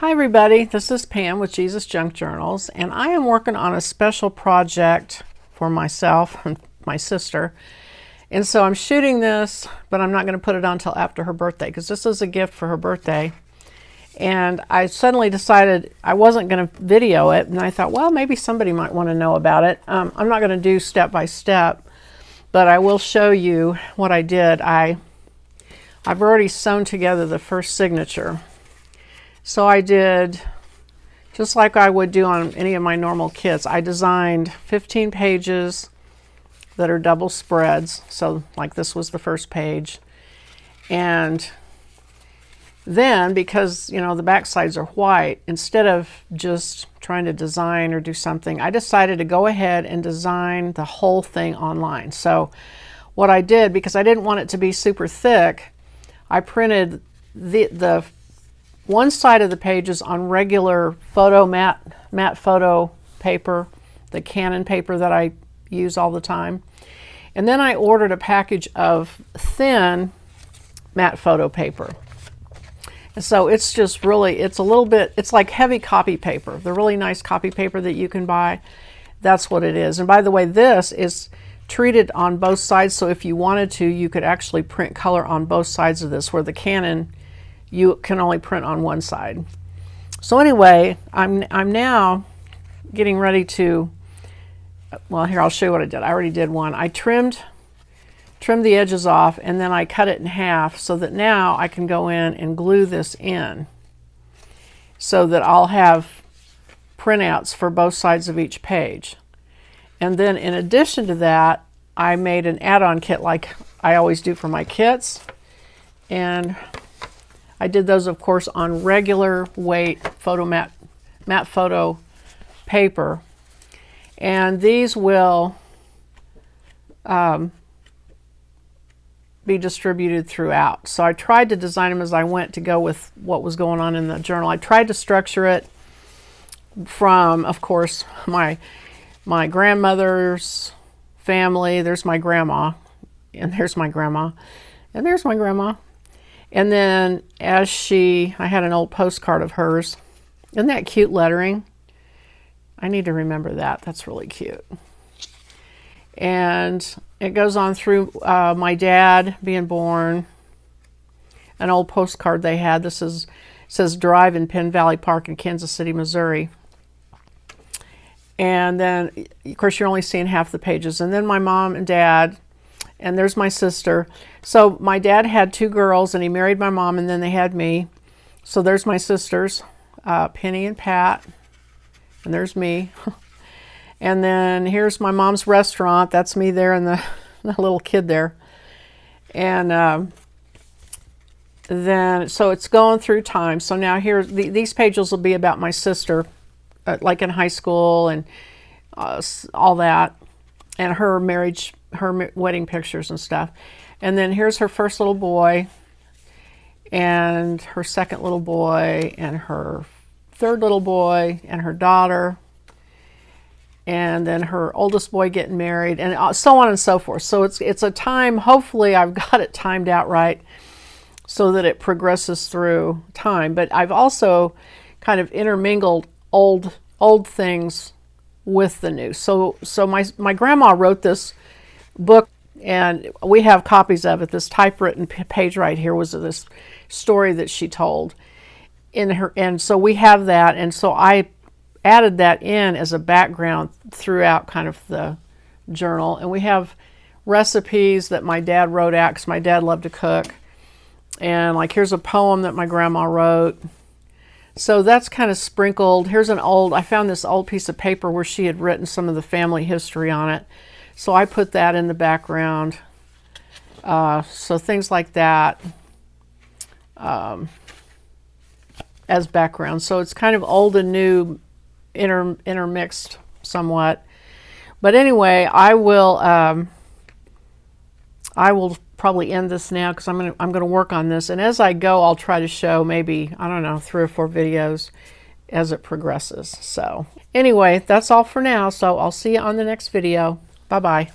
Hi everybody, this is Pam with Jesus Junk Journals, and I am working on a special project for myself and my sister. And so I'm shooting this, but I'm not going to put it on until after her birthday because this is a gift for her birthday. And I suddenly decided I wasn't going to video it, and I thought, well, maybe somebody might want to know about it. I'm not going to do step by step, but I will show you what I did. I've already sewn together the first signature. So I did, just like I would do on any of my normal kits, I designed 15 pages that are double spreads. So like this was the first page. And then, because the back sides are white, instead of just trying to design or do something, I decided to go ahead and design the whole thing online. So what I did, because I didn't want it to be super thick, I printed the one side of the pages on regular matte photo paper, the Canon paper that I use all the time. And then I ordered a package of thin matte photo paper. And so it's just really, it's like heavy copy paper, the really nice copy paper that you can buy. That's what it is. And by the way, this is treated on both sides. So if you wanted to, you could actually print color on both sides of this, where the Canon, you can only print on one side. So anyway, I'm now getting ready to, well, here, I'll show you what I did. I already did one. I trimmed the edges off, and then I cut it in half so that now I can go in and glue this in so that I'll have printouts for both sides of each page. And then in addition to that, I made an add-on kit like I always do for my kits. And I did those, of course, on regular weight matte photo paper. And these will be distributed throughout. So I tried to design them as I went to go with what was going on in the journal. I tried to structure it from, of course, my grandmother's family. There's my grandma, and there's my grandma, and there's my grandma. And then I had an old postcard of hers. Isn't that cute lettering? I need to remember that. That's really cute. And it goes on through my dad being born, an old postcard they had. Says Drive in Penn Valley Park in Kansas City, Missouri. And then, of course, you're only seeing half the pages. And then my mom and dad, and there's my sister. So my dad had two girls, and he married my mom, and then they had me. So there's my sisters, Penny and Pat, and there's me. And then here's my mom's restaurant. That's me there, and the little kid there. And then, so it's going through time. So now here, these pages will be about my sister, like in high school and all that, and her marriage, her wedding pictures and stuff. And then here's her first little boy, and her second little boy, and her third little boy, and her daughter, and then her oldest boy getting married, and so on and so forth. So it's a time, hopefully I've got it timed out right so that it progresses through time. But I've also kind of intermingled old things with the new. So my grandma wrote this book, and we have copies of it. This typewritten page right here was this story that she told in her, and so we have that. And so I added that in as a background throughout kind of the journal. And we have recipes that my dad wrote out, because my dad loved to cook. And like, here's a poem that my grandma wrote. So that's kind of sprinkled. Here's I found this old piece of paper where she had written some of the family history on it. So I put that in the background. So things like that as background. So it's kind of old and new intermixed somewhat. But anyway, I will probably end this now, because I'm gonna work on this, and as I go, I'll try to show maybe, I don't know, 3 or 4 videos as it progresses. So anyway, that's all for now. So I'll see you on the next video. Bye bye.